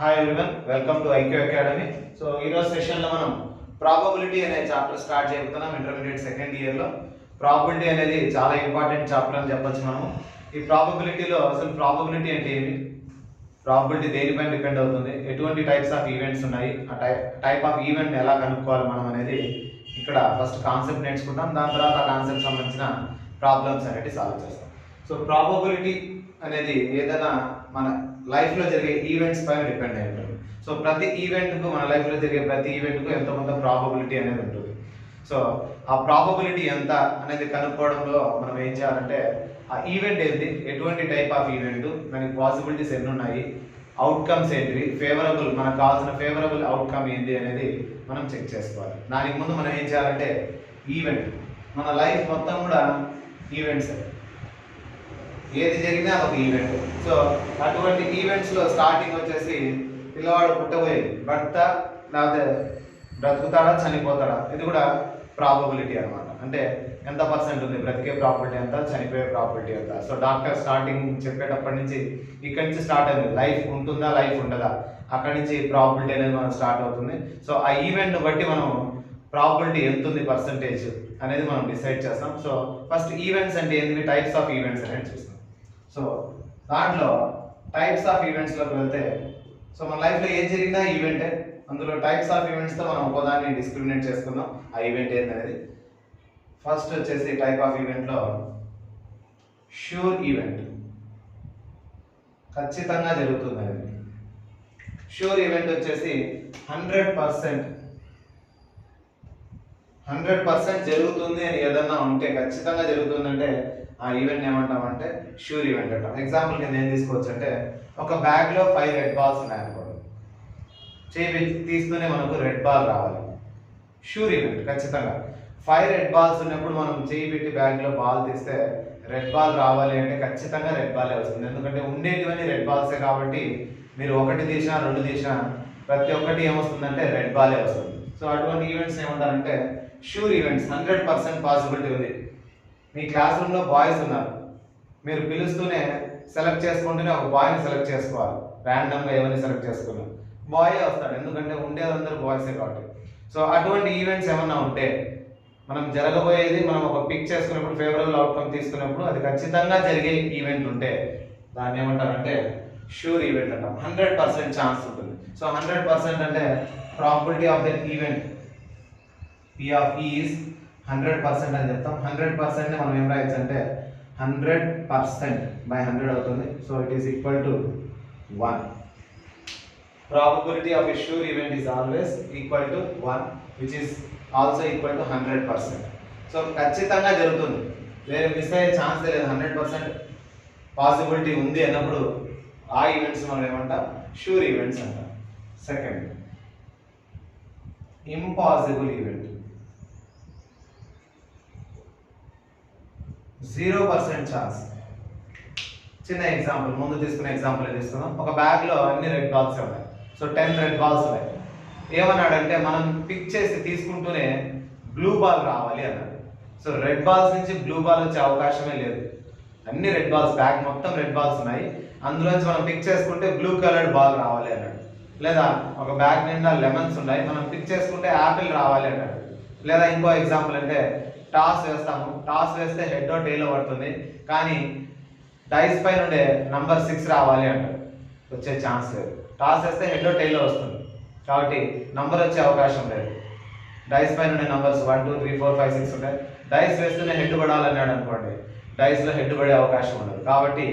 Hi everyone, welcome to IQ academy. So ఈరోజు సెషన్లో మనం ప్రాబబిలిటీ అనే చాప్టర్ స్టార్ట్ చేయబోతున్నాం. ఇంటర్మీడియట్ సెకండ్ ఇయర్లో ప్రాబబిలిటీ అనేది చాలా ఇంపార్టెంట్ చాప్టర్ అని చెప్పొచ్చు. మనము ఈ ప్రాబబిలిటీలో అసలు ప్రాబబిలిటీ అంటే ఏమి, ప్రాబబిలిటీ దేనిపైన డిపెండ్ అవుతుంది, ఎటువంటి టైప్స్ ఆఫ్ ఈవెంట్స్ ఉన్నాయి, ఆ టైప్ ఆఫ్ ఈవెంట్ని ఎలా కనుక్కోవాలి మనం అనేది ఇక్కడ ఫస్ట్ కాన్సెప్ట్ నేర్చుకుంటాం. దాని తర్వాత ఆ కాన్సెప్ట్ సంబంధించిన ప్రాబ్లమ్స్ అనేవి సాల్వ్ చేస్తాం. సో ప్రాబబిలిటీ అనేది ఏదైనా మన లైఫ్లో జరిగే ఈవెంట్స్ పైన డిపెండ్ అయి ఉంటుంది. సో ప్రతి ఈవెంట్కు, మన లైఫ్లో జరిగే ప్రతి ఈవెంట్కు ఎంతో కొంత ప్రాబబిలిటీ అనేది ఉంటుంది. సో ఆ ప్రాబబిలిటీ ఎంత అనేది కనుక్కోవడంలో మనం ఏం చేయాలంటే, ఆ ఈవెంట్ ఏంటి, ఎటువంటి టైప్ ఆఫ్ ఈవెంట్, దానికి పాసిబిలిటీస్ ఎన్ని ఉన్నాయి, అవుట్కమ్స్ ఏంటివి, ఫేవరబుల్, మనకు కావాల్సిన ఫేవరబుల్ అవుట్కమ్ ఏంటి అనేది మనం చెక్ చేసుకోవాలి. దానికి ముందు మనం ఏం చేయాలంటే, ఈవెంట్, మన లైఫ్ మొత్తం కూడా ఈవెంట్స్, ఏది జరిగినా ఒక ఈవెంట్. సో అటువంటి ఈవెంట్స్లో స్టార్టింగ్ వచ్చేసి పిల్లవాడు పుట్టబోయేది, భర్త లేకపోతే బ్రతుకుతాడా చనిపోతాడా, ఇది కూడా ప్రాబబిలిటీ అనమాట. అంటే ఎంత పర్సెంట్ ఉంది, బ్రతికే ప్రాబిలిటీ ఎంత, చనిపోయే ప్రాబిలిటీ ఎంత. సో డాక్టర్ స్టార్టింగ్ చెప్పేటప్పటి నుంచి ఇక్కడి నుంచి స్టార్ట్ అయింది, లైఫ్ ఉంటుందా లైఫ్ ఉండదా, అక్కడి నుంచి ప్రాబిలిటీ అనేది మనం స్టార్ట్ అవుతుంది. సో ఆ ఈవెంట్ని బట్టి మనం ప్రాబిలిటీ ఎంత ఉంది పర్సంటేజ్ అనేది మనం డిసైడ్ చేస్తాం. సో ఫస్ట్ ఈవెంట్స్ అంటే ఏంటి, టైప్స్ ఆఫ్ ఈవెంట్స్ అనేది చూస్తాం. సో దాంట్లో టైప్స్ ఆఫ్ ఈవెంట్స్లోకి వెళ్తే, సో మన లైఫ్లో ఏం జరిగినా ఈవెంటే. అందులో టైప్స్ ఆఫ్ ఈవెంట్స్తో మనం ఒకదాన్ని డిస్క్రిమినేట్ చేసుకుందాం, ఆ ఈవెంట్ ఏంటనేది. ఫస్ట్ వచ్చేసి టైప్ ఆఫ్ ఈవెంట్లో ష్యూర్ ఈవెంట్, ఖచ్చితంగా జరుగుతుంది అనేది. ష్యూర్ ఈవెంట్ వచ్చేసి 100% జరుగుతుంది అని ఏదన్నా ఉంటే, ఖచ్చితంగా జరుగుతుందంటే ఆ ఈవెంట్ ఏమంటామంటే ష్యూర్ ఈవెంట్ అంటాం. ఎగ్జాంపుల్ కింద ఏం తీసుకోవచ్చు అంటే, ఒక బ్యాగ్లో 5 రెడ్ బాల్స్ ఉన్నాయనుకోండి, చేయి తీస్తూనే మనకు రెడ్ బాల్ రావాలి, ష్యూర్ ఈవెంట్. ఖచ్చితంగా 5 రెడ్ బాల్స్ ఉన్నప్పుడు మనం చేయి పెట్టి బ్యాగ్లో బాల్ తీస్తే రెడ్ బాల్ రావాలి అంటే ఖచ్చితంగా రెడ్ బాలే వస్తుంది. ఎందుకంటే ఉండేటివన్నీ రెడ్ బాల్సే కాబట్టి మీరు 1 తీసినా 2 తీసినా ప్రతి ఒక్కటి ఏమొస్తుందంటే రెడ్ బాలే వస్తుంది. సో అటువంటి ఈవెంట్స్ ఏమంటారంటే ష్యూర్ ఈవెంట్స్. 100% పాసిబిలిటీ ఉంది. మీ క్లాస్ రూమ్లో బాయ్స్ ఉన్నారు, మీరు పిలుస్తూనే సెలెక్ట్ చేసుకుంటూనే ఒక బాయ్ని సెలెక్ట్ చేసుకోవాలి. ర్యాండమ్గా ఎవరిని సెలెక్ట్ చేసుకున్నాం, బాయే వస్తాడు, ఎందుకంటే ఉండేదందరూ బాయ్సే కాబట్టి. సో అటువంటి ఈవెంట్స్ ఏమన్నా ఉంటే, మనం జరగబోయేది మనం ఒక పిక్ చేసుకున్నప్పుడు, ఫేవరబుల్ అవుట్కమ్ తీసుకున్నప్పుడు అది ఖచ్చితంగా జరిగే ఈవెంట్ ఉంటే దాన్ని ఏమంటారంటే ష్యూర్ ఈవెంట్ అంటాం. 100% ఛాన్స్ ఉంటుంది. సో 100% అంటే probability of that event P of E is 100% అని చెప్తాం. 100% మనం ఏం రాయొచ్చు అంటే 100% by 100 అవుతుంది. So it is equal to 1. Probability of a sure event is always equal to 1, which is also equal to 100%. So ఖచ్చితంగా జరుగుతుంది, వేరే మిస్ అయ్యే ఛాన్స్ లేదు. 100% పాసిబిలిటీ ఉంది అన్నప్పుడు ఆ ఈవెంట్స్ మనం ఏమంటాం, షూర్ ఈవెంట్స్ అంటాం. Second, impossible event, 0% chance. చిన్న ఎగ్జాంపుల్, ముందు తీసుకునే ఎగ్జాంపుల్ తీసుకుందాం. ఒక బ్యాగ్లో అన్ని రెడ్ బాల్స్ ఉన్నాయి. సో 10 రెడ్ బాల్స్ ఉన్నాయి. ఏమన్నాడంటే, మనం పిక్ చేసి తీసుకుంటూనే బ్లూ బాల్ రావాలి అన్నాడు. సో రెడ్ బాల్స్ నుంచి బ్లూ బాల్ వచ్చే అవకాశమే లేదు. అన్ని రెడ్ బాల్స్, బ్యాగ్ మొత్తం రెడ్ బాల్స్ ఉన్నాయి, అందులోంచి మనం పిక్ చేసుకుంటే బ్లూ కలర్డ్ బాల్ రావాలి అన్నాడు. లేదా ఒక బ్యాగ్ నిండా లెమన్స్ ఉన్నాయి, మనం పిక్ చేసుకుంటే యాపిల్ రావాలి అన్నాడు. లేదా ఇంకో ఎగ్జాంపుల్ అంటే, టాస్ వేస్తాము, టాస్ వేస్తే హెడ్ టైలో పడుతుంది, కానీ డైస్ పైన ఉండే నంబర్ 6 రావాలి అంటారు, వచ్చే ఛాన్స్ లేదు. టాస్ వేస్తే హెడ్ టైలో వస్తుంది కాబట్టి నంబర్ వచ్చే అవకాశం లేదు. డైస్ పైన ఉండే నంబర్స్ 1 2 3 4 5 6 ఉంటాయి. డైస్ వేస్తూనే హెడ్ పడాలన్నాడు అనుకోండి, డైస్లో హెడ్ పడే అవకాశం ఉండదు. కాబట్టి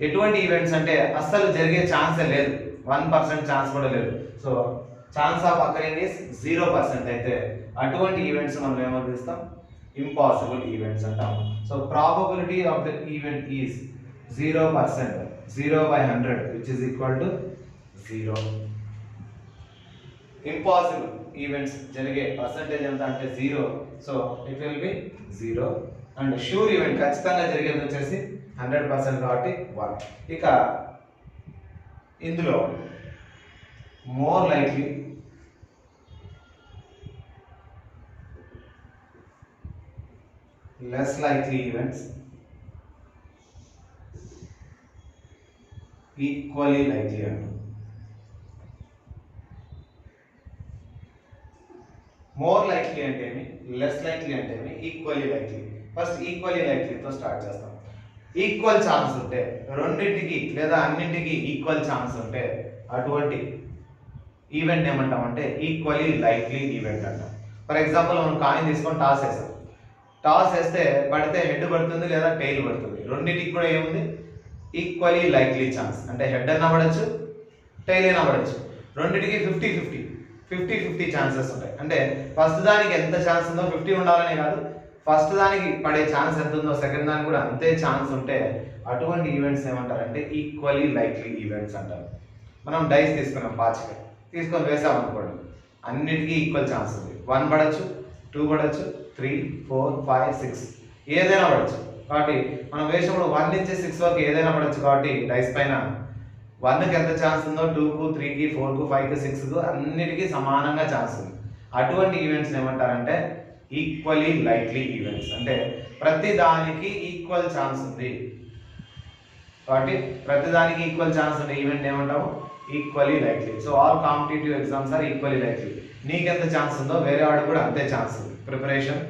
ఎటువంటి ఈవెంట్స్ అంటే అస్సలు జరిగే ఛాన్సే లేదు, 1% ఛాన్స్ కూడా లేదు. So chance of occurring is 0% అయితే అటువంటి ఈవెంట్స్ మనం ఏమో పిలుస్తాం, ఇంపాసిబుల్ ఈవెంట్స్ అంటాం. So probability of the event is 0%, 0 by 100 which is equal to 0. Impossible events జరిగే పర్సంటేజ్ ఎంత అంటే 0, so it will be 0. And sure event ఖచ్చితంగా జరిగేది వచ్చేసి 100% కాబట్టి 1. ఇక ఇందులో more likely, less likely events, equally likely అంటాం. మోర్ లైక్లీ అంటే ఏమి, లెస్ లైక్లీ అంటే ఏమి, ఈక్వల్లీ లైక్లీ. ఫస్ట్ ఈక్వల్లీ లైక్లీతో స్టార్ట్ చేస్తాం. ఈక్వల్ ఛాన్స్ ఉంటే, రెండింటికి లేదా అన్నింటికి ఈక్వల్ ఛాన్స్ ఉంటే అటువంటి ఈవెంట్ ఏమంటామంటే ఈక్వల్లీ లైక్లీ ఈవెంట్ అంటాం. ఫర్ ఎగ్జాంపుల్ మనం కాయిన్ తీసుకొని టాస్ వేసాం. టాస్ వేస్తే పడితే హెడ్ పడుతుంది లేదా టెయిల్ పడుతుంది. రెండింటికి కూడా ఏముంది, ఈక్వల్లీ లైక్లీ ఛాన్స్. అంటే హెడ్ అయినా పడచ్చు, టెయిల్ అయినా పడచ్చు. రెండింటికి 50-50 ఛాన్సెస్ ఉంటాయి. అంటే ఫస్ట్ దానికి ఎంత ఛాన్స్ ఉందో 50 ఉండాలనే కాదు, ఫస్ట్ దానికి పడే ఛాన్స్ ఎంత ఉందో సెకండ్ దానికి కూడా అంతే ఛాన్స్ ఉంటే అటువంటి ఈవెంట్స్ ఏమంటారంటే ఈక్వల్లీ లైక్లీ ఈవెంట్స్ అంటారు. మనం డైస్ తీసుకున్నాం, పాచిక తీసుకొని వేసాం అనుకోండి, అన్నిటికీ ఈక్వల్ ఛాన్స్ ఉంది. 1 పడచ్చు, 2 పడచ్చు, 3, 4, 5, 6 ఏదైనా పడచ్చు. కాబట్టి మనం వేసినప్పుడు 1 నుంచి 6 వరకు ఏదైనా పడచ్చు. కాబట్టి డైస్ పైన 1కి ఎంత ఛాన్స్ ఉందో 2కు, 3కి, 4కు, 5కు, 6కు అన్నిటికీ సమానంగా ఛాన్స్ ఉంది. అటువంటి ఈవెంట్స్ ఏమంటారంటే ఈక్వల్లీ లైక్లీ ఈవెంట్స్. అంటే ప్రతి దానికి ఈక్వల్ ఛాన్స్ ఉంది కాబట్టి ప్రతి దానికి ఈక్వల్ ఛాన్స్ ఉండే ఈవెంట్ ఏమంటాము, equally likely. So all competitive exams are equally likely. నీకెంత ఛాన్స్ ఉందో వేరే వాడికి కూడా అంతే ఛాన్స్ ఉంది. ప్రిపరేషన్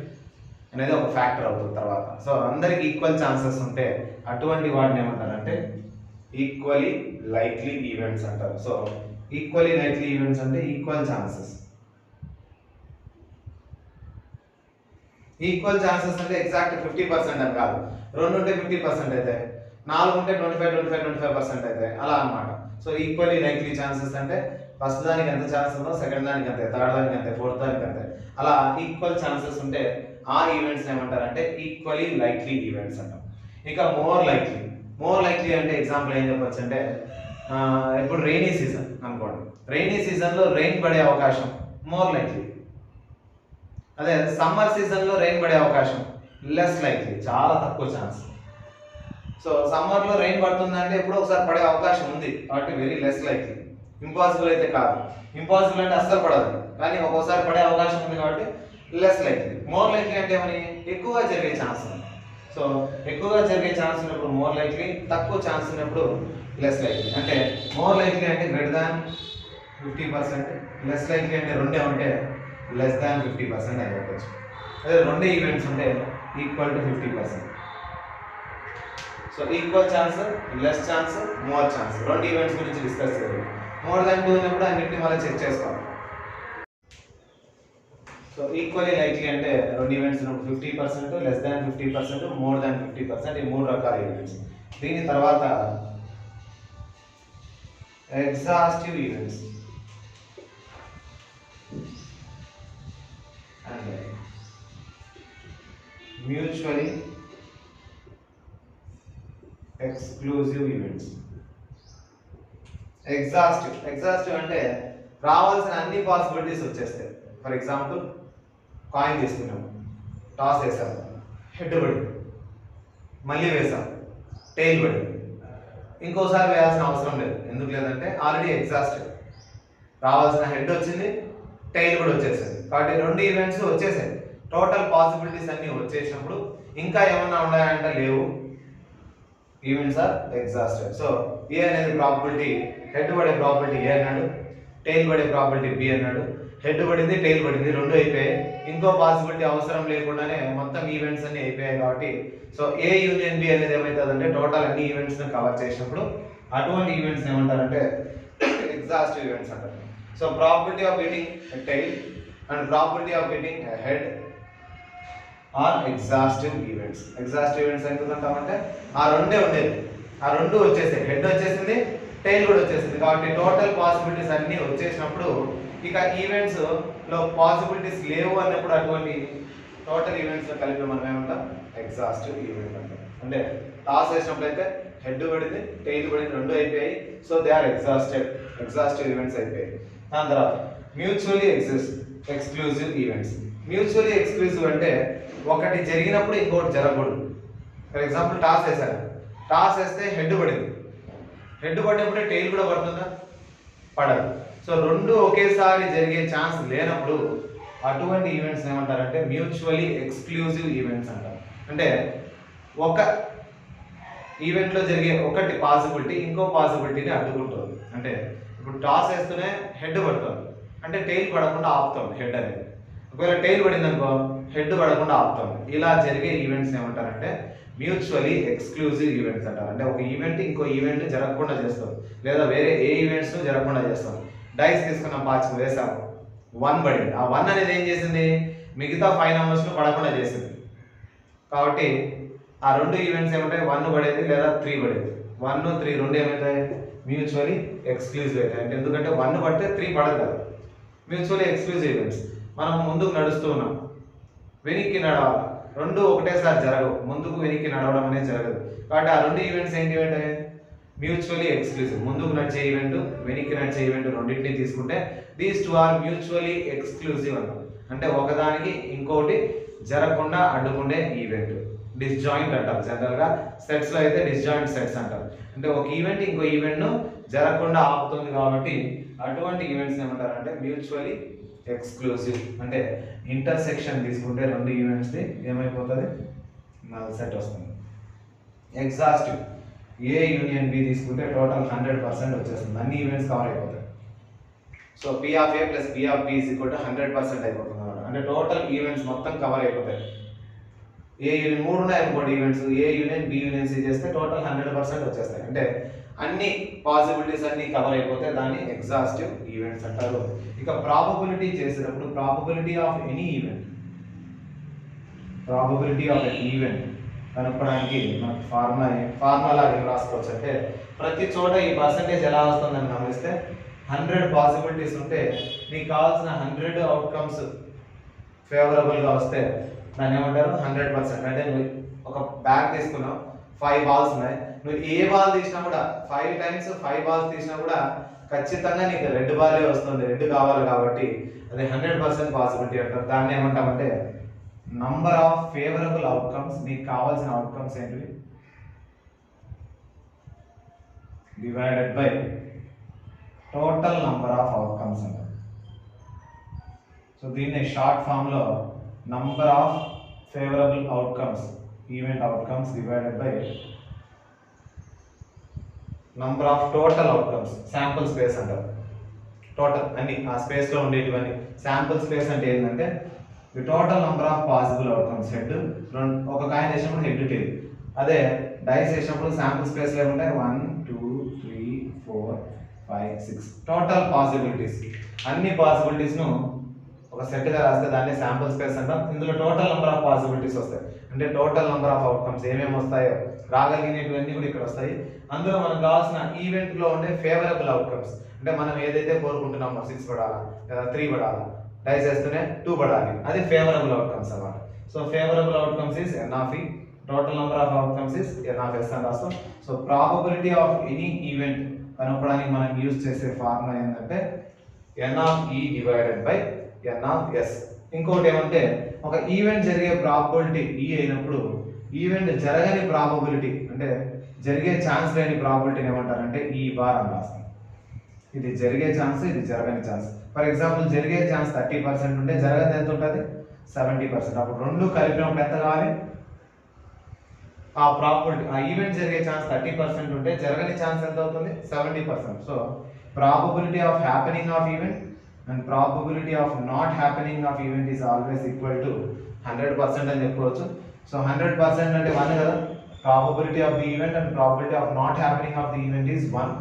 అనేది ఒక ఫ్యాక్టర్ అవుతుంది తర్వాత. సో అందరికి ఈక్వల్ ఛాన్సెస్ ఉంటే అటువంటి వాటిని ఏమంటారంటే ఈక్వల్లీ లైక్లీ ఈవెంట్స్ అంటారు. సో ఈక్వల్లీ లైక్లీ ఈవెంట్స్ అంటే ఈక్వల్ ఛాన్సెస్. ఈక్వల్ ఛాన్సెస్ అంటే ఎగ్జాక్ట్ 50% అని కాదు. 2 ఉంటే 50% అయితే, 4 ఉంటే 25% అయితే అలా అన్నమాట. సో ఈక్వల్లీ లైక్లీ ఛాన్సెస్ అంటే ఫస్ట్ దానికి ఎంత ఛాన్స్ ఉందో సెకండ్ దానికి అంతే, థర్డ్ దానికి అంతే, ఫోర్త్ దానికి అంతే, అలా ఈక్వల్ ఛాన్సెస్ ఉంటే ఆ ఈవెంట్స్ ఏమంటారంటే ఈక్వల్లీ లైక్లీ ఈవెంట్స్ అంటాం. ఇక మోర్ లైక్లీ అంటే ఎగ్జాంపుల్ ఏం చెప్పొచ్చు అంటే ఇప్పుడు రెయినీ సీజన్ అనుకోండి. రెయినీ సీజన్లో రెయిన్ పడే అవకాశం మోర్ లైక్లీ. అదే సమ్మర్ సీజన్లో రెయిన్ పడే అవకాశం లెస్ లైక్లీ, చాలా తక్కువ ఛాన్స్. సో సమ్మర్లో రెయిన్ పడుతుందంటే ఎప్పుడో ఒకసారి పడే అవకాశం ఉంది కాబట్టి వెరీ లెస్ లైక్లీ. ఇంపాసిబుల్ అయితే కాదు, ఇంపాసిబుల్ అంటే అస్సలు పడదు, కానీ ఒక్కోసారి పడే అవకాశం ఉంది కాబట్టి లెస్ లైక్లీ. మోర్ లైక్లీ అంటే ఏమని, ఎక్కువగా జరిగే ఛాన్స్ ఉంది. సో ఎక్కువగా జరిగే ఛాన్స్ ఉన్నప్పుడు మోర్ లైక్లీ, తక్కువ ఛాన్స్ ఉన్నప్పుడు లెస్ లైక్లీ. అంటే మోర్ లైక్లీ అంటే గ్రేటర్ దాన్ 50%, లెస్ లైక్లీ అంటే రెండే ఉంటే లెస్ దాన్ 50% అని చెప్పచ్చు. అదే రెండే ఈవెంట్స్ ఉంటే equal to 50%. So equal chance, less chance, more chance, రెండు ఈవెంట్స్ గురించి డిస్కస్ చేయాలి. మోర్ దాన్ 2 ఉన్నప్పుడు అన్నింటినీ మళ్ళీ చెక్ చేసుకోవాలి. సో ఈక్వల్లీ లైక్లీ అంటే రెండు ఈవెంట్స్ ఉన్నప్పుడు 50%, లెస్ దాన్ 50%, మోర్ దాన్ 50%, ఈ 3 రకాల ఈవెంట్స్. దీని తర్వాత exhaustive events and mutually exclusive events. Exhaustive అంటే రావాల్సిన అన్ని పాసిబిలిటీస్ వచ్చేస్తాయి. ఫర్ ఎగ్జాంపుల్ కాయిన్ తీసుకున్నాము, టాస్ వేసాము, హెడ్ పడింది, మళ్ళీ వేసాం, టెయిల్ పడింది, ఇంకోసారి వేయాల్సిన అవసరం లేదు. ఎందుకు లేదంటే ఆల్రెడీ ఎగ్జాస్టివ్, రావాల్సిన హెడ్ వచ్చింది, టెయిల్ కూడా వచ్చేసింది. కాబట్టి రెండు ఈవెంట్స్ వచ్చేసాయి, టోటల్ పాసిబిలిటీస్ అన్ని వచ్చేసినప్పుడు ఇంకా ఏమన్నా ఉన్నాయంటే లేవు, ఈవెంట్స్ ఆర్ ఎగ్జాస్టివ్. సో ఏ అనేది ప్రాబిలిటీ, హెడ్ పడే ప్రాబిలిటీ ఏ అన్నాడు, టెయిల్ పడే ప్రాబిలిటీ బి అన్నాడు. హెడ్ పడింది, టెయిల్ పడింది, రెండు అయిపోయాయి, ఇంకో పాసిబిలిటీ అవసరం లేకుండానే మొత్తం ఈవెంట్స్ అన్ని అయిపోయాయి. కాబట్టి సో ఏ యూనియన్ బి అనేది ఏమవుతుందంటే టోటల్ అన్ని ఈవెంట్స్ కవర్ చేసినప్పుడు అటువంటి ఈవెంట్స్ ఏమంటారంటే ఎగ్జాస్టివ్ ఈవెంట్స్ అంటారు. So probability of hitting tail and probability of hitting head are exhaustive events. Exhaustive events ఎందుకు అంటామంటే ఆ రెండే ఉండేది, ఆ రెండు వచ్చేసాయి, హెడ్ వచ్చేసింది, టెయిల్ కూడా వచ్చేసింది. కాబట్టి టోటల్ పాసిబిలిటీస్ అన్ని వచ్చేసినప్పుడు ఇక ఈవెంట్స్ లో పాసిబిలిటీస్ లేవు అన్నప్పుడు అటువంటి టోటల్ ఈవెంట్స్ కలిపి మనం ఏమంటాం ఎగ్జాస్టివ్ ఈవెంట్ అంటాం. అంటే టాస్ వేసినప్పుడు అయితే హెడ్ పడింది, టెయిల్ పడింది, రెండు అయిపోయాయి. So they are exhaustive events అయిపోయాయి. దాని తర్వాత mutually exclusive events. Mutually exclusive అంటే ఒకటి జరిగినప్పుడు ఇంకోటి జరగకూడదు. ఫర్ ఎగ్జాంపుల్ టాస్ వేశారు, టాస్ వేస్తే హెడ్ పడింది, హెడ్ పడినప్పుడే టెయిల్ కూడా పడుతుందా, పడదు. సో రెండు ఒకేసారి జరిగే ఛాన్స్ లేనప్పుడు అటువంటి ఈవెంట్స్ ఏమంటారంటే మ్యూచువల్లీ ఎక్స్క్లూజివ్ ఈవెంట్స్ అంటారు. అంటే ఒక ఈవెంట్లో జరిగే ఒకటి పాసిబిలిటీ ఇంకో పాసిబిలిటీని అడ్డుకుంటుంది. అంటే ఇప్పుడు టాస్ వేస్తూనే హెడ్ పడుతుంది అంటే టెయిల్ పడకుండా ఆపుతుంది హెడ్ అనేది. ఒకవేళ టైల్ పడింది అనుకో హెడ్ పడకుండా ఆపుతాం. ఇలా జరిగే ఈవెంట్స్ ఏమంటారంటే మ్యూచువలీ ఎక్స్క్లూజివ్ ఈవెంట్స్ అంటారు. అంటే ఒక ఈవెంట్ ఇంకో ఈవెంట్ జరగకుండా చేస్తాం, లేదా వేరే ఏ ఈవెంట్స్ జరగకుండా చేస్తాం. డైస్ తీసుకున్న పార్ట్స్ వేసాము, 1 పడింది. ఆ 1 అనేది ఏం చేసింది, మిగతా 5 నెంబర్స్ను పడకుండా చేసింది. కాబట్టి ఆ 2 ఈవెంట్స్ ఏమంటాయి, 1 పడేది లేదా 3 పడేది. 1, 3 2 ఏమవుతాయి, మ్యూచువలీ ఎక్స్క్లూజివ్ అవుతాయి. అంటే ఎందుకంటే 1 పడితే 3 పడదు కదా, మ్యూచువల్లీ ఎక్స్క్లూజివ్ ఈవెంట్స్. మనం ముందుకు నడుస్తూ ఉన్నాం, వెనక్కి నడవాలి, 2 ఒకటేసారి జరగవు, ముందుకు వెనక్కి నడవడం అనేది జరగదు. కాబట్టి ఆ 2 ఈవెంట్స్ ఏంటి అంటే మ్యూచువల్లీ ఎక్స్క్లూజివ్. ముందుకు నడిచే ఈవెంట్, వెనక్కి నడిచే ఈవెంట్ రెండింటిని తీసుకుంటే దీస్ 2 ఆర్ మ్యూచువల్లీ ఎక్స్క్లూజివ్ అంటాం. అంటే ఒకదానికి ఇంకోటి జరగకుండా అడ్డుకునే ఈవెంట్. డిస్జాయింట్ అంటారు జనరల్గా. సెట్స్లో అయితే డిస్జాయింట్ సెట్స్ అంటారు. అంటే ఒక ఈవెంట్ ఇంకో ఈవెంట్ను జరగకుండా ఆపుతుంది కాబట్టి అటువంటి ఈవెంట్స్ ఏమంటారు అంటే మ్యూచువల్లీ ఎక్స్క్లూజివ్. అంటే ఇంటర్సెక్షన్ తీసుకుంటే 2 ఈవెంట్స్ది ఏమైపోతుంది, నల్ సెట్ వస్తుంది. ఎగ్జాస్టివ్, ఏ యూనియన్ బి తీసుకుంటే టోటల్ 100% వచ్చేస్తుంది, అన్ని ఈవెంట్స్ కవర్ అయిపోతాయి. So P of A plus P of B is equal to 100% అయిపోతుంది అన్నమాట. అంటే టోటల్ ఈవెంట్స్ మొత్తం కవర్ అయిపోతాయి. ఏ యూనియన్ 3 ఉన్నాయి అనుకోండి ఈవెంట్స్, ఏ యూనియన్ బి యూనియన్ సి చేస్తే టోటల్ 100% వచ్చేస్తాయి. అంటే అన్ని పాసిబిలిటీస్ అన్ని కవర్ అయిపోతే దాన్ని ఎగ్జాస్టివ్ ఈవెంట్స్ అంటారు. ఇక ప్రాబబిలిటీ చేసేటప్పుడు probability of any event, probability of N event కనుక్కోవడానికి మనకు ఫార్ములా ఏం రాసుకోవచ్చు అంటే ప్రతి చోట ఈ పర్సంటేజ్ ఎలా వస్తుందని గమనిస్తే 100 పాసిబిలిటీస్ ఉంటే నీకు కావాల్సిన 100 అవుట్కమ్స్ ఫేవరబుల్గా వస్తే దాన్ని ఏమంటారు 100%. అంటే నువ్వు ఒక బ్యాగ్ తీసుకున్నావు, 5 బాల్స్ ఉన్నాయి, నువ్వు ఏ బాల్ తీసినా కూడా 5 times 5 బాల్స్ తీసినా కూడా ఖచ్చితంగా నీకు రెడ్ బాలే వస్తుంది, రెడ్ కావాలి కాబట్టి అది 100% పాసిబిలిటీ అంటారు. దాన్ని ఏమంటామంటే నంబర్ ఆఫ్ ఫేవరబుల్ అవుట్కమ్స్, నీకు కావాల్సిన అవుట్కమ్స్ ఏంటివి divided by total number of outcomes అంటారు. సో దీన్ని షార్ట్ ఫామ్లో number of favourable outcomes, event outcomes divided by number of total outcomes, sample space అంటారు. టోటల్ అన్ని ఆ స్పేస్లో ఉండేటివన్నీ. శాంపుల్ స్పేస్ అంటే ఏంటంటే the total number of possible outcomes. Head ఒక కాయిన్ వేసినప్పుడు హెడ్ టైల్, అదే డైస్ వేసినప్పుడు శాంపుల్ స్పేస్లో ఏముంటాయి 1 2 3 4 5 6 టోటల్ పాసిబిలిటీస్. అన్ని పాసిబిలిటీస్ను ఒక సెట్గా రాస్తే దాన్ని శాంపుల్ స్పేస్ అంటాం. ఇందులో టోటల్ నెంబర్ ఆఫ్ పాసిబిలిటీస్ వస్తాయి. అంటే టోటల్ నెంబర్ ఆఫ్ అవుట్కమ్స్ ఏమేమి వస్తాయో రాగలిగినటువన్నీ కూడా ఇక్కడ వస్తాయి. అందులో మనకు కావాల్సిన ఈవెంట్లో ఉండే ఫేవరబుల్ అవుట్కమ్స్, అంటే మనం ఏదైతే కోరుకుంటున్నామో 6 పడాలా లేదా 3 పడాలా, డైస్ వేస్తూనే 2 పడాలి, అది ఫేవరబుల్ అవుట్కమ్స్ అన్నమాట. So favourable outcomes is n of e, total number of outcomes is n of s అని రాస్తాం. So probability of any event కనుక్కోవడానికి మనం యూజ్ చేసే ఫార్ములా ఏంటంటే n of e divided by n of s. ఇంకోటి ఏమంటే ఒక ఈవెంట్ జరిగే ప్రాబబిలిటీ ఈ అయినప్పుడు ఈవెంట్ జరగని ప్రాబబిలిటీ, అంటే జరిగే ఛాన్స్ లేని ప్రాబబిలిటీని ఏమంటారంటే ఈ బార్ అని రాస్తాం. ఇది జరిగే ఛాన్స్, ఇది జరగని ఛాన్స్. ఫర్ ఎగ్జాంపుల్ జరిగే ఛాన్స్ 30% ఉంటే జరగని ఎంత ఉంటుంది 70%. అప్పుడు రెండు కలిపినప్పుడు ఎంత కావాలి, ఆ ప్రాబబిలిటీ ఆ ఈవెంట్ జరిగే ఛాన్స్ 30% ఉంటే జరగని ఛాన్స్ ఎంత అవుతుంది 70%. So probability of happening of event and probability of not happening of event is always equal to 100% అని చెప్పుకోవచ్చు. సో 100% అంటే 1 కదా, probability of the event and probability of not happening of the event is 1.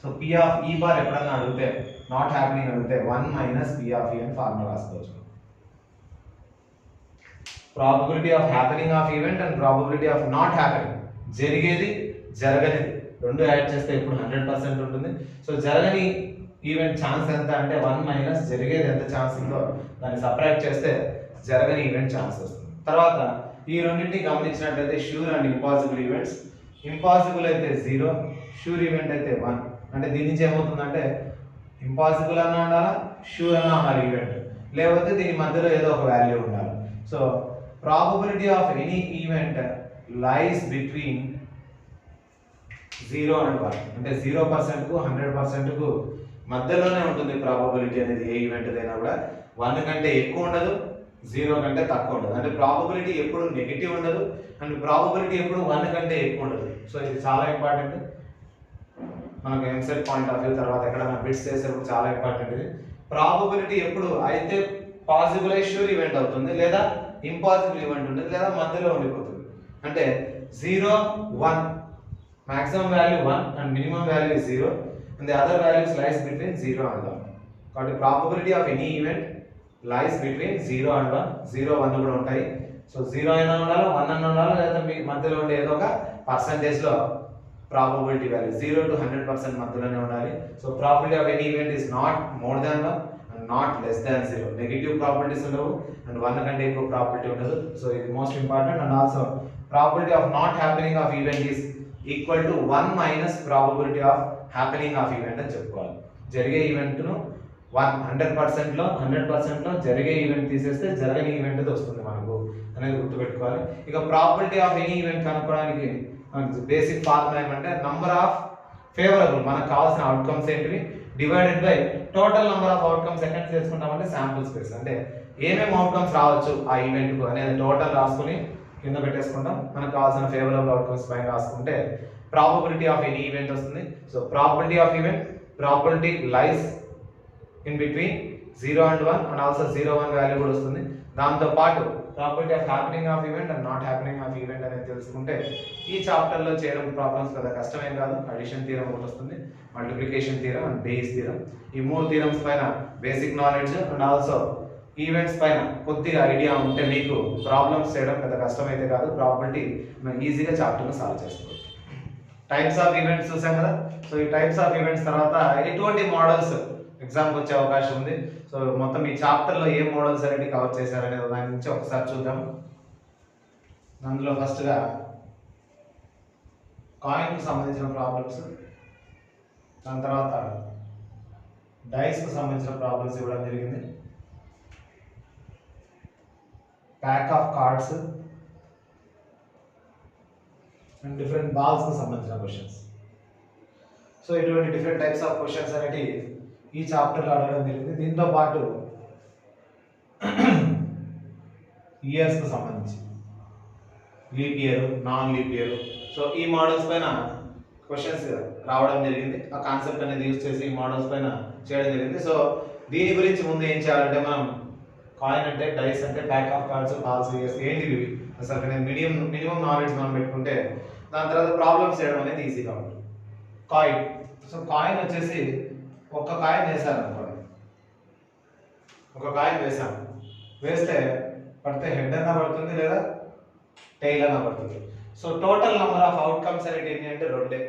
So p of e bar ఎప్పుడన్నా అడిగితే not happening అడిగితే 1 minus p of e అని formula రాసుకోవచ్చు. probability of happening of event and probability of not happening, జరిగేది జరగనిది రెండు add చేస్తే ఇప్పుడు 100% ఉంటుంది. సో జరగని ఈవెంట్ ఛాన్స్ ఎంత అంటే 1 మైనస్ జరిగేది ఎంత ఛాన్స్ ఉందో దాన్ని సబ్ట్రాక్ట్ చేస్తే జరగని ఈవెంట్ ఛాన్స్ వస్తుంది. తర్వాత ఈ రెండింటిని గమనించినట్లయితే sure and impossible events. Impossible అయితే 0, షూర్ ఈవెంట్ అయితే 1. అంటే దీని నుంచి ఏమవుతుందంటే ఇంపాసిబుల్ అన్నా ఉండాలా, షూర్ అన్నా ఉండాలి ఈవెంట్, లేకపోతే దీని మధ్యలో ఏదో ఒక వాల్యూ ఉండాలి. So probability of any event lies between 0 and 1. అంటే 0% కు 100%కు మధ్యలోనే ఉంటుంది ప్రాబబిలిటీ అనేది. ఏ ఈవెంట్ అయినా కూడా 1 కంటే ఎక్కువ ఉండదు, 0 కంటే తక్కువ ఉండదు. అంటే ప్రాబబిలిటీ ఎప్పుడు నెగిటివ్ ఉండదు అండ్ ప్రాబబిలిటీ ఎప్పుడు 1 కంటే ఎక్కువ ఉండదు. సో ఇది చాలా ఇంపార్టెంట్ మనకు ఎంసెట్ పాయింట్ ఆఫ్ వ్యూ. తర్వాత ఎక్కడైనా బిట్స్ చేసేటప్పుడు చాలా ఇంపార్టెంట్ ఇది. ప్రాబబిలిటీ ఎప్పుడు అయితే పాసిబుల్ అయి షూర్ ఈవెంట్ అవుతుంది, లేదా ఇంపాసిబుల్ ఈవెంట్ ఉంటుంది, లేదా మధ్యలో ఉండిపోతుంది. అంటే 0 1 maximum value 1 and minimum value is 0 and the other values lies between 0 and 1. కాబట్టి probability of any event lies between 0 and 1. 0 1 కూడా ఉంటాయి. సో 0 అయినా ఉండాలి, 1 అయినా ఉండాలి, లేదా మీ మధ్యలో ఉండే ఏదో ఒక పర్సంటేజ్ లో ప్రాబబిలిటీ వాల్యూ 0 to 100% మధ్యలోనే ఉండాలి. So probability of any event is not more than 1 and not less than 0. Negative probabilities ఉండవు అండ్ 1 కంటే ఎక్కువ ప్రాబబిలిటీ ఉండదు. సో ఇది most important. And also probability of not happening of event is equal to 1 minus probability of happening of event అని చెప్పుకోవాలి. జరిగే ఈవెంట్ను 100% లో జరిగే ఈవెంట్ తీసేస్తే జరగని ఈవెంట్ వస్తుంది మనకు అనేది గుర్తుపెట్టుకోవాలి. ఇక ప్రాబబిలిటీ ఆఫ్ ఎనీ ఈవెంట్ కనుక్కోవడానికి బేసిక్ ఫార్ములా ఏమంటే నంబర్ ఆఫ్ ఫేవరబుల్ మనకు కావాల్సిన అవుట్కమ్స్ ఏంటివి divided by total number of outcomes ఎక్కడ చేసుకుంటామంటే శాంపుల్ స్పేస్. అంటే ఏమేమి అవుట్కమ్స్ రావచ్చు ఆ ఈవెంట్ కు అనేది టోటల్ రాసుకుని కింద పెట్టేసుకుంటాం. మనకు కావాల్సిన ఫేవరబుల్ అవుట్కమ్స్ పైన రాసుకుంటే ప్రాబబిలిటీ ఆఫ్ ఎనీ ఈవెంట్ వస్తుంది. So probability of event, probability lies in between 0 and 1 and also 0 1 value కూడా వస్తుంది. దాంతో పాటు probability of happening of event and not happening of event అనేది తెలుసుకుంటే ఈ చాప్టర్ లో చేయడం ప్రాబ్లమ్స్ కదా కష్టమేం కాదు. అడిషన్ థీరం ఒకటి వస్తుంది, multiplication theorem and base theorem. ఈ మూడు థీరమ్స్ పైన basic knowledge and also events పైన కొద్దిగా ఐడియా ఉంటే మీకు ప్రాబ్లమ్స్ చేయడం పెద్ద కష్టమైతే కాదు. ప్రాబబిలిటీ మనం ఈజీగా చాప్టర్ను సాల్వ్ చేసుకోవచ్చు. టైప్స్ ఆఫ్ ఈవెంట్స్ చూసాం కదా. సో ఈ టైప్స్ ఆఫ్ ఈవెంట్స్ తర్వాత ఎటువంటి మోడల్స్ ఎగ్జామ్కి వచ్చే అవకాశం ఉంది. సో మొత్తం ఈ చాప్టర్లో ఏ మోడల్స్ అనేవి కవర్ చేశారనే దాని నుంచి ఒకసారి చూద్దాం. అందులో ఫస్ట్గా కాయిన్కి సంబంధించిన ప్రాబ్లమ్స్, దాని తర్వాత డైస్కి సంబంధించిన ప్రాబ్లమ్స్ ఇవ్వడం జరిగింది, pack of cards and different బాల్స్కి సంబంధించిన క్వశ్చన్స్. సో ఇటువంటి డిఫరెంట్ టైప్స్ ఆఫ్ క్వశ్చన్స్ అనేవి ఈ చాప్టర్లో అడగడం జరిగింది. దీంతో పాటు ఇయర్స్కి సంబంధించి leap year, non leap year, so ఈ మోడల్స్ పైన క్వశ్చన్స్ రావడం జరిగింది. ఆ కాన్సెప్ట్ అనేది యూజ్ చేసి ఈ మోడల్స్ పైన చేయడం జరిగింది. సో దీని గురించి ముందు ఏం చేయాలంటే మనం కాయిన్ అంటే, డైస్ అంటే, pack of cards, balls, years ఏంటి ఇవి అసలు మినిమం నాలెడ్జ్ మనం పెట్టుకుంటే దాని తర్వాత ప్రాబ్లమ్స్ చేయడం అనేది ఈజీగా ఉంటుంది. కాయిన్, సో కాయిన్ వచ్చేసి ఒక్క కాయిన్ వేసాను అనుకోండి, ఒక కాయిన్ వేసాను, వేస్తే పడితే హెడ్ అన్నా పడుతుంది లేదా టైల్ అన్నా పడుతుంది. So total number of outcomes అనేది ఏంటి అంటే రెండే.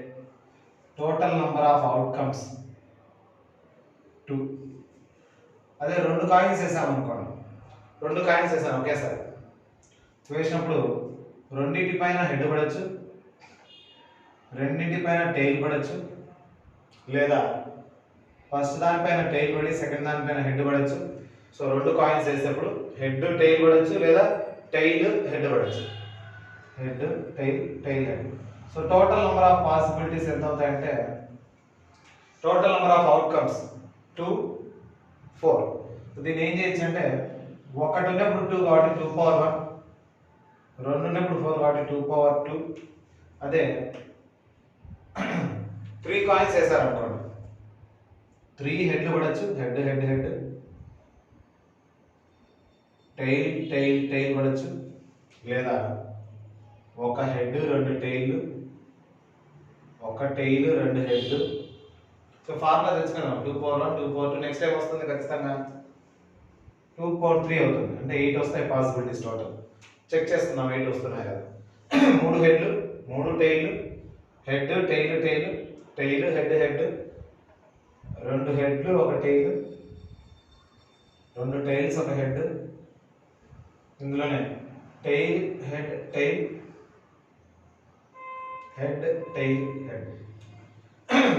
Total number of outcomes 2. అదే రెండు కాయిన్స్ వేసాం అనుకోండి, రెండు కాయిన్స్ వేసాను ఒకేసారి వేసినప్పుడు రెండింటి పైన హెడ్ పడవచ్చు, రెండింటి పైన టైల్ పడవచ్చు, లేదా ఫస్ట్ దానిపైన టైల్ పడి సెకండ్ దానిపైన హెడ్ పడవచ్చు. సో రెండు కాయిన్స్ వేసేటప్పుడు హెడ్ టైల్ పడవచ్చు లేదా టైల్ హెడ్ పడవచ్చు, head tail tail head. So total number of possibilities ఎంత అవుతాయంటే టోటల్ నెంబర్ ఆఫ్ అవుట్కమ్స్ 2 4. దీన్ని ఏం చేయొచ్చు అంటే ఒకటి ఉన్నప్పుడు 2 కాబట్టి 2 పవర్ 1, రెండు ఉన్నప్పుడు 4 కాబట్టి 2 పవర్ 2. అదే 3 కాయిన్స్ వేసారనుకోండి, 3 హెడ్లు పడచ్చు, head head head, tail tail tail పడచ్చు, లేదా ఒక హెడ్ రెండు టైల్, ఒక టైల్ రెండు హెడ్. సో ఫార్ములా తెలుసుకున్నాం 2 పవర్ 1 2 పవర్ 2. నెక్స్ట్ టైం వస్తుంది ఖచ్చితంగా 2 పవర్ 3 అవుతుంది, అంటే 8 వస్తాయి పాసిబిలిటీస్ టోటల్. చెక్ చేసుకుందాం 8 వస్తున్నాయి కదా. 3 హెడ్లు 3 tail, head tail tail tail head head, రెండు హెడ్లు ఒక టైల్, రెండు టైల్స్ ఒక హెడ్, ఇందులోనే tail head tail head tail head.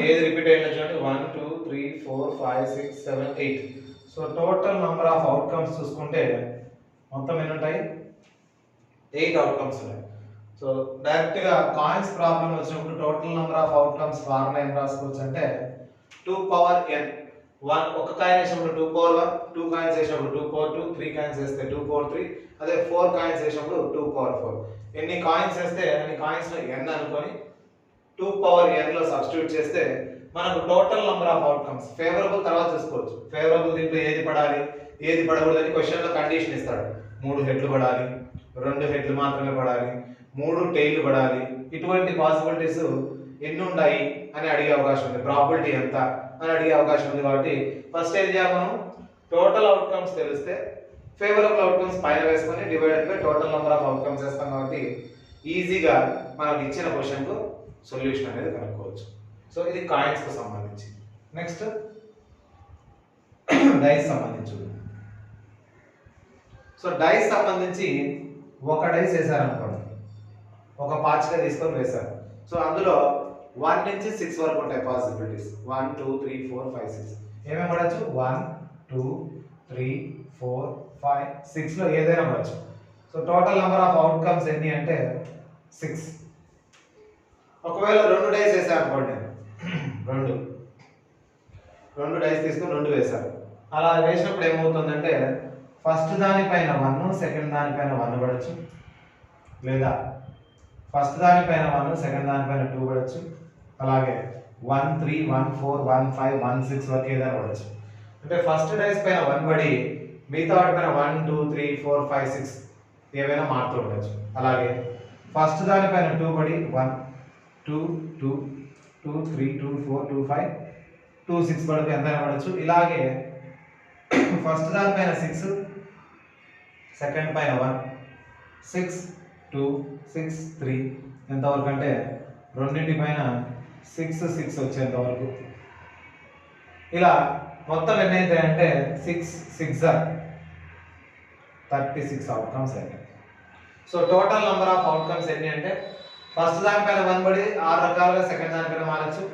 ఏది రిపీట్ అయినా చూడండి 1 2 3 4 5 6 7 8. So total number of outcomes చూసుకుంటే మొత్తం ఎన్ని ఉంటాయి, 8 అవుట్కమ్స్ ఉన్నాయి. సో డైరెక్ట్గా కాయిన్స్ ప్రాబ్లం వచ్చినప్పుడు total number of outcomes formula ఏం రాసుకోవచ్చు అంటే 2 పవర్ n. ఒక కాయిన్ వేసినప్పుడు 2 పవర్ 1, 2 కాయిన్స్ వేసినప్పుడు 2 పవర్ 2, 3 కాయిన్స్ వేస్తే 2 పవర్ 3, అదే 4 కాయిన్స్ వేసినప్పుడు 2 పవర్ 4. ఎన్ని కాయిన్స్ వేస్తే అన్ని కాయిన్స్ n అనుకొని 2 పవర్ n లో సబ్స్టిట్యూట్ చేస్తే మనకు total number of outcomes favourable తర్వాత చూసుకోవచ్చు. ఫేవరబుల్ దీంట్లో ఏది పడాలి, ఏది పడకూడదని క్వశ్చన్లో కండిషన్ ఇస్తాడు. 3 హెడ్లు పడాలి, 2 హెడ్లు మాత్రమే పడాలి, 3 టైర్లు పడాలి. ఇటువంటి పాసిబిలిటీస్ ఎన్ని ఉన్నాయి అని అడిగే అవకాశం ఉంది. ప్రాబిలిటీ ఎంత అని అడిగే అవకాశం ఉంది. కాబట్టి ఫస్ట్ ఏం చేయాలి, మనం టోటల్ అవుట్కమ్స్ తెలిస్తే ఫేవరబుల్ అవుట్కమ్స్ పైన వేసుకొని divided by total number of outcomes వేస్తాం. కాబట్టి ఈజీగా మనకు ఇచ్చిన క్వశ్చన్కు సొల్యూషన్ అనేది కనుక్కోవచ్చు. సో ఇది కాయిన్స్ కు సంబంధించి. నెక్స్ట్ డైస్ సంబంధించి. సో డైస్ సంబంధించి ఒక డైస్ వేసారనుకోండి, ఒక పాచిక తీసుకొని వేశారు. సో అందులో 1 నుంచి 6 వరకు ఉంటాయి పాసిబిలిటీస్. 1 2 3 4 5 6 ఏమేమి పడచ్చు? 1 2 3 4 5 6 లో ఏదైనా పడచ్చు. So total number of outcomes ఎన్ని అంటే 6. ఒకవేళ 2 డైస్ వేసారనుకోండి, రెండు డైస్ తీసుకొని 2 వేశారు. అలా వేసినప్పుడు ఏమవుతుందంటే ఫస్ట్ దానిపైన 1, సెకండ్ దానిపైన 1 పడచ్చు, లేదా ఫస్ట్ దానిపైన 1, సెకండ్ దానిపైన 2 పడచ్చు. అలాగే 1 3 1 4 1 5 1 6 వరకు ఏదైనా పడచ్చు. అంటే ఫస్ట్ డైస్ పైన 1 పడి మిగతా వాటిపైన 1 2 3 4 5 6 ఏవైనా మారుతూ ఉండొచ్చు. అలాగే ఫస్ట్ దానిపైన 2 పడి 1 2 2 2 3 2 4 2 5 2 6 వరకు ఎంతైనా పడచ్చు. ఇలాగే ఫస్ట్ దానిపైన 6, సెకండ్ పైన 1 6 2 6 3 ఎంతవరకు అంటే రెండింటి పైన 6 6 వచ్చేంత వరకు. ఇలా మొత్తం ఎన్ని అవుతాయంటే 6 6 36 అవుట్కమ్స్ అవుతాయి. So total number of outcomes ఎన్ని అంటే ఫస్ట్ దానిపైన 1 పడి 6 రకాలుగా సెకండ్ దానిపైన మారచ్చు.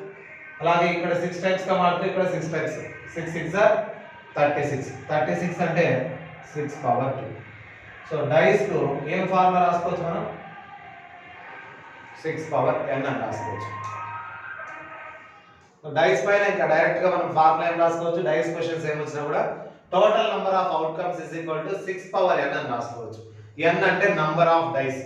అలాగే ఇక్కడ 6 టైప్స్ గా మారుతుంది, ఇక్కడ 6 టైప్స్. 6 6 36. 36 అంటే 6 పవర్ 2. సో డైస్ కు ఏం ఫార్ములా రాసుకోవచ్చు మనం? 6 పవర్ n అని రాసుకోవచ్చు. డైస్ పైన ఇంకా డైరెక్ట్ గా మనం ఫార్ములా ఏం రాసుకోవచ్చు? డైస్ క్వశ్చన్స్ ఏం వచ్చినా కూడా total number of outcomes is equal to 6 power n అని రాసుకోవచ్చు. n అంటే నంబర్ ఆఫ్ డైస్.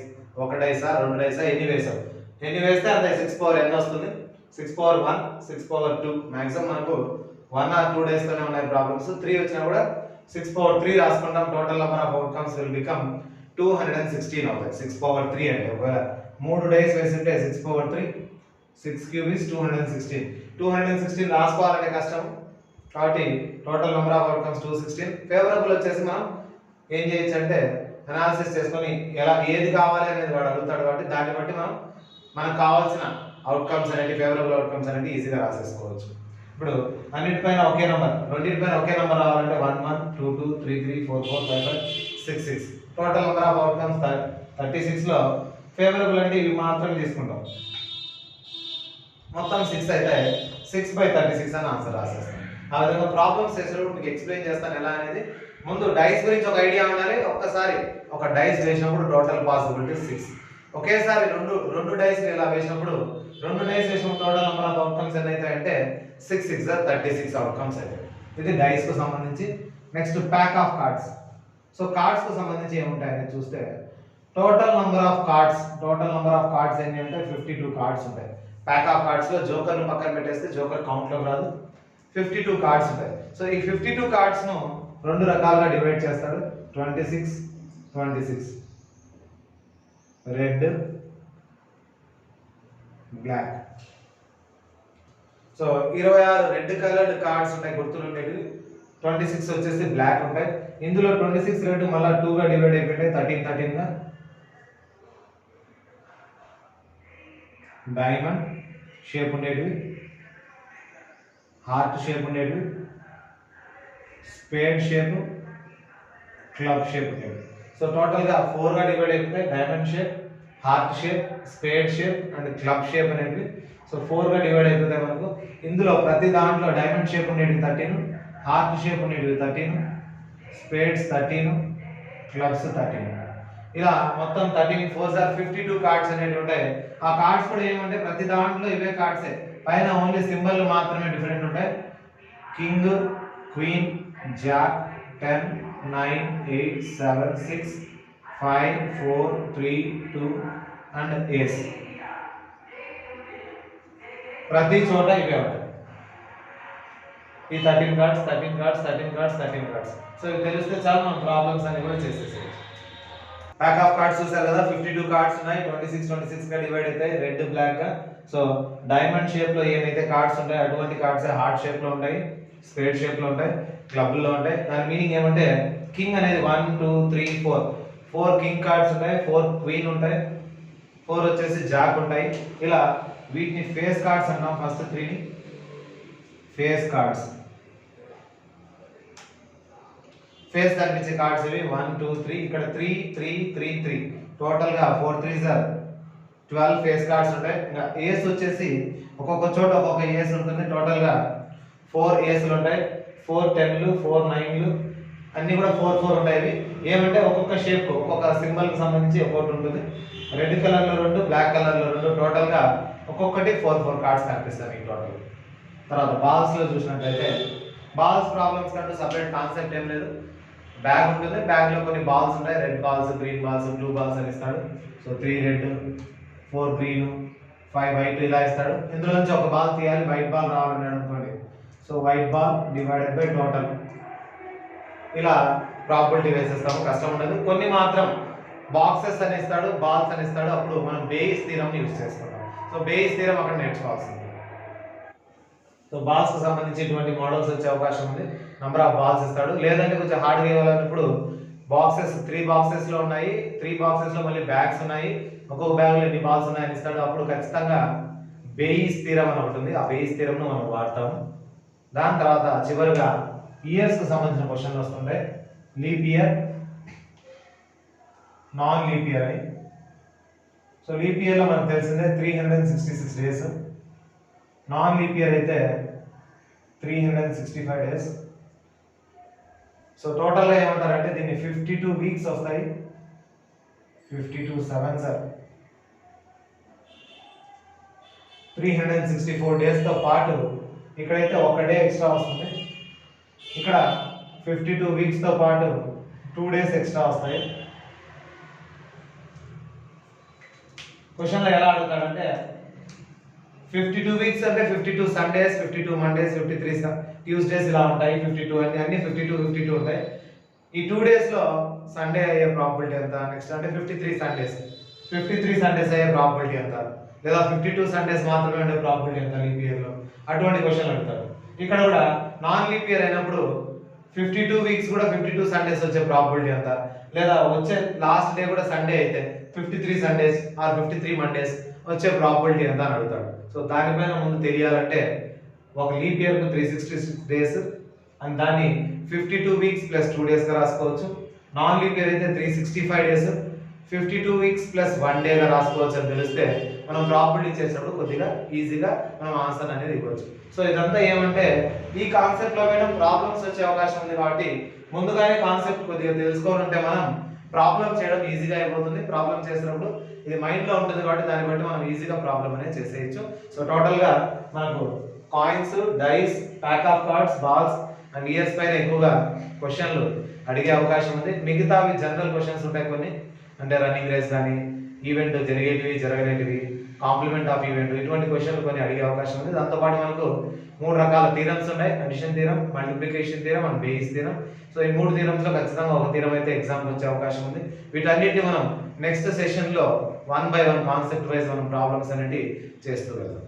ఒక డైసా, 2 డైసా, ఎన్ని వేసావు, ఎన్ని వేస్తే అంత 6 పవర్ n వస్తుంది. 6 పవర్ 1, 6 పవర్ 2. మాక్సిమం మనకు 1 or 2 డేస్ లోనే ఉన్నాయి ప్రాబ్లమ్స్. 3 వచ్చినా కూడా 6 పవర్ 3 రాసుకుంటాం. Total number of outcomes will become 216 అవుతాయి. 6 పవర్ 3 అంటే ఒకవేళ 3 డేస్ వేసింటే 6 పవర్ 3, 6 క్యూబ్ ఇస్ 216. 216 రాసుకోవాలంటే కష్టం. కాబట్టి total number of outcomes 216. Favourable వచ్చేసి మనం ఏం చేయొచ్చు అంటే అనాలిసిస్ చేసుకొని ఎలా ఏది కావాలి అనేది వాడు అడుగుతాడు. కాబట్టి దాన్ని బట్టి మనకు కావాల్సిన అవుట్కమ్స్ అనేది, ఫేవరబుల్ అవుట్కమ్స్ అనేది ఈజీగా రాసేసుకోవచ్చు. ఇప్పుడు అన్నిటిపైన ఒకే నెంబర్, రెండింటిపైన ఒకే నెంబర్ రావాలంటే 1 1 2 2 3 3 4 4 5 5 6 6. టోటల్ నెంబర్ ఆఫ్ అవుట్కమ్స్ 36 లో ఫేవరబుల్ అంటే ఇవి మాత్రమే తీసుకుంటాం. మొత్తం 6 అయితే 6/36 అని ఆన్సర్ రాసేస్తాం. ఆ విధంగా ప్రాబ్లమ్స్ చేసేటప్పుడు మీకు ఎక్స్ప్లెయిన్ చేస్తాను ఎలా అనేది. ముందు డైస్ గురించి ఒక ఐడియా ఉండాలి. ఒక్కసారి ఒక డైస్ వేసినప్పుడు టోటల్ పాసిబిలిటీ 6. ఒకేసారి రెండు డైస్ ఇలా వేసినప్పుడు, 2 డైస్ వేసినప్పుడు టోటల్ నెంబర్ ఆఫ్ అవుట్కమ్స్ ఎన్ని అవుతాయంటే 6 6 36 అవుట్కమ్స్ అవుతాయి. ఇది డైస్ కు సంబంధించి. Next pack of cards. So cards కు సంబంధించి ఏముంటాయని చూస్తే టోటల్ నెంబర్ ఆఫ్ కార్డ్స్ ఎన్ని అంటే 52 కార్డ్స్ ఉంటాయి. ప్యాక్ ఆఫ్ కార్డ్స్ లో జోకర్ ను పక్కన పెట్టేస్తే జోకర్ కౌంట్ లో రాదు. 52 కార్డ్స్ ఉంటాయి. సో ఈ 52 కార్డ్స్ ను 2 రకాలుగా డివైడ్ చేస్తాడు. 26 26 red black. So 26 red coloured cards ఉంటాయి, గుర్తులు ఉండేవి. 26 వచ్చేసి బ్లాక్ ఉంటాయి. ఇందులో 26 రెడ్ మళ్ళీ 2 గా డివైడ్ అయిపోయింటాయి. 13 13 గా. డైమండ్ షేప్ ఉండేటివి, హార్ట్ షేప్ ఉండేటివి, స్పేడ్ షేప్, క్లబ్ షేప్ ఉండేవి. సో టోటల్ గా 4 గా డివైడ్ అయిపోతాయి. Diamond shape, heart shape, spade shape and club shape అనేవి. సో 4 గా డివైడ్ అయిపోతాయి మనకు. ఇందులో ప్రతి దాంట్లో డైమండ్ షేప్ ఉండేటివి 13, హార్ట్ షేప్ ఉండేటివి 13, స్పేడ్స్ 13, క్లబ్స్ 13. ఇలా మొత్తం 13 4 52 కార్డ్స్ అనేవి ఉంటాయి. ఆ కార్డ్స్ కూడా ఏమంటే ప్రతి దాంట్లో ఇవే కార్డ్సే, పైన ఓన్లీ సింబల్ మాత్రమే డిఫరెంట్ ఉంటాయి. King, queen, jack, 10 9 8 7 6 5 4 3 2 and ace. ప్రతి చోట ఇవే ఉంటాయి. ఈ 13 cards 13 cards 13 cards 13 cards. So ఇవి తెలిస్తే చాలు మనం ప్రాబ్లమ్స్ అన్ని కూడా చేసేసేయచ్చు. ప్యాక్ ఆఫ్ కార్డ్స్ చూసారు కదా, 52 కార్డ్స్ ఉన్నాయి, 26 గా డివైడ్ అవుతాయి, రెడ్ బ్లాక్ గా. సో డైమండ్ షేప్ లో ఏమైతే కార్డ్స్ ఉంటాయి అటువంటి కార్డ్స్ హార్ట్ షేప్ లో ఉంటాయి, స్క్వేర్ షేప్ లో ఉంటాయి, క్లబ్ లో ఉంటాయి. దాని మీనింగ్ ఏమంటే కింగ్ అనేది 1 2 3 4 కింగ్ కార్డ్స్ ఉంటాయి, 4 క్వీన్ ఉంటాయి, 4 వచ్చేసి జాక్ ఉంటాయి. ఇలా వీటిని ఫేస్ కార్డ్స్ అంటాం. ఫస్ట్ 3 ని ఫేస్ కార్డ్స్, ఫేస్ కనిపించే కార్డ్స్ ఇవి 1 2 3. ఇక్కడ 3 3 3 3 టోటల్ గా 4 3s are 12 ఫేస్ కార్డ్స్ ఉంటాయి. ఇంకా ఏస్ వచ్చేసి ఒక్కొక్క చోట ఒక్కొక్క ఏస్ ఉంటుంది. టోటల్ గా 4 ఏస్లు ఉంటాయి, 4 10లు 4 9లు అన్ని కూడా 4 4 ఉంటాయి. ఇవి ఏమంటే ఒక్కొక్క షేప్ ఒక్కొక్క సింబల్ కి సంబంధించి ఒక్కొక్కటి ఉంటుంది. రెడ్ కలర్ లో 2, బ్లాక్ కలర్ లో 2, టోటల్ గా ఒక్కొక్కటి 4 4 కార్డ్స్ కనిపిస్తాయి ఈ టోటల్. తర్వాత బాల్స్ లో చూసినట్లయితే బాల్స్ ప్రాబ్లమ్స్ కంటూ సపరేట్ కాన్సెప్ట్ ఏం లేదు. బ్యాగ్ ఉంటుంది, బ్యాగ్ లో కొన్ని బాల్స్ ఉంటాయి, red balls green balls blue balls అని ఇస్తాడు. సో 3 రెడ్ 4 గ్రీన్ 5 వైట్ ఇలా ఇస్తాడు. ఇందులో నుంచి ఒక బాల్ తీయాలి, వైట్ బాల్ రావాలని అనుకోండి. So white ball divided by total, ఇలా ప్రాబిలిటీ వేసేస్తాము, కష్టం ఉండదు. కొన్ని మాత్రం బాక్సెస్ అని ఇస్తాడు, బాల్స్ అని ఇస్తాడు, అప్పుడు మనం బేయిస్ థీరం యూజ్ చేసుకుంటాం. సో బేయిస్ థీరం అక్కడ నేర్చుకోవాల్సింది. సో బాల్స్ కి సంబంధించి ఇటువంటి మోడల్స్ వచ్చే అవకాశం ఉంది. నంబర్ ఆఫ్ బాల్స్ ఇస్తాడు, లేదంటే కొంచెం హార్డ్ ఇవ్వాలన్నప్పుడు బాక్సెస్ 3 బాక్సెస్ లో ఉన్నాయి, 3 బాక్సెస్ లో మళ్ళీ బ్యాగ్స్ ఉన్నాయి, ఒక్కొక్క బ్యాగ్ లో ఎన్ని బాల్స్ ఉన్నాయని ఇస్తాడు. అప్పుడు ఖచ్చితంగా బేయిస్ థీరం అని ఉంటుంది, ఆ బేయిస్ థీరం ను మనం వాడతాము. దాని తర్వాత చివరిగా ఇయర్స్ కు సంబంధించిన క్వశ్చన్లు వస్తుంటాయి. Leap year, non leap year అని. సో లీప్ ఇయర్ లో మనకు తెలిసిందే 366 డేస్, నాన్ లీప్ ఇయర్ అయితే 365 డేస్. సో టోటల్ గా ఏమంటారంటే దీన్ని 52 వీక్స్ వస్తాయి, 52 7s are 364 డేస్ తో పాటు ఇక్కడైతే ఒక డే ఎక్స్ట్రా వస్తుంది. ఇక్కడ 52 వీక్స్ తో పాటు 2 డేస్ ఎక్స్ట్రా వస్తాయి. క్వశ్చన్ లో ఎలా అడుగుతాడంటే 52 వీక్స్ అంటే 52 సండేస్ 52 మండేస్ 53 ట్యూస్డేస్ ఇలా ఉంటాయి. 52 అన్ని 52 ఉంటాయి. ఈ 2 డేస్ లో సండే అయ్యే ప్రాబిలిటీ ఎంత, నెక్స్ట్ అంటే 53 సండేస్ అయ్యే ప్రాబిలిటీ ఎంత, లేదా 52 సండేస్ మాత్రమే ఉండే ప్రాబిలిటీ ఎంత లీప్ ఇయర్ లో, అటువంటి క్వశ్చన్ అడుగుతారు. ఇక్కడ కూడా నాన్ లీప్ ఇయర్ అయినప్పుడు 52 వీక్స్ కూడా 52 సండేస్ వచ్చే ప్రాబిలిటీ ఎంత, లేదా వచ్చే లాస్ట్ డే కూడా సండే అయితే 53 సండేస్ ఆర్ 53 మండేస్ వచ్చే ప్రాబిలిటీ ఎంత అని అడుగుతాడు. సో దానిపైన ముందు తెలియాలంటే ఒక లీప్ ఇయర్ కు 366 డేస్ అండ్ దాన్ని 52 వీక్స్ ప్లస్ 2 డేస్ గా రాసుకోవచ్చు. నాన్ లీప్ ఇయర్ అయితే 365 డేస్ 52 వీక్స్ ప్లస్ 1 డే గా రాసుకోవచ్చు అని తెలిస్తే మనం ప్రాబిలిటీ చేసినప్పుడు కొద్దిగా ఈజీగా మనం ఆన్సర్ అనేది ఇవ్వచ్చు. సో ఇదంతా ఏమంటే ఈ కాన్సెప్ట్ లో పైన ప్రాబ్లమ్స్ వచ్చే అవకాశం ఉంది కాబట్టి ముందుగానే కాన్సెప్ట్ కొద్దిగా తెలుసుకొని ఉంటే మనం ప్రాబ్లం చేయడం ఈజీగా అయిపోతుంది. ప్రాబ్లం చేసినప్పుడు ఇది మైండ్ లో ఉంటుంది కాబట్టి దాన్ని బట్టి మనం ఈజీగా ప్రాబ్లం అనేది చేసేయచ్చు. సో టోటల్ గా మనకు coins, dice, pack of cards, balls and years పైన ఎక్కువగా క్వశ్చన్లు అడిగే అవకాశం ఉంది. మిగతావి జనరల్ క్వశ్చన్స్ ఉంటాయి కొన్ని, అంటే రన్నింగ్ రేస్ కానీ ఈవెంట్ జరిగేటివి జరగనేటివి, కాంప్లిమెంట్ ఆఫ్ ఈవెంట్, ఇటువంటి క్వశ్చన్లు కొన్ని అడిగే అవకాశం ఉంది. దాంతోపాటు మనకు 3 రకాల థీరమ్స్ ఉన్నాయి, addition theorem, multiplication theorem and Bayes theorem. So ఈ 3 థీరమ్స్ లో ఖచ్చితంగా ఒక థీరం అయితే ఎగ్జామ్ వచ్చే అవకాశం ఉంది. వీటన్నిటిని మనం నెక్స్ట్ సెషన్ లో 1 by 1 కాన్సెప్ట్ వైజ్ మనం ప్రాబ్లమ్స్ అనేవి చేస్తూ వెళ్దాం.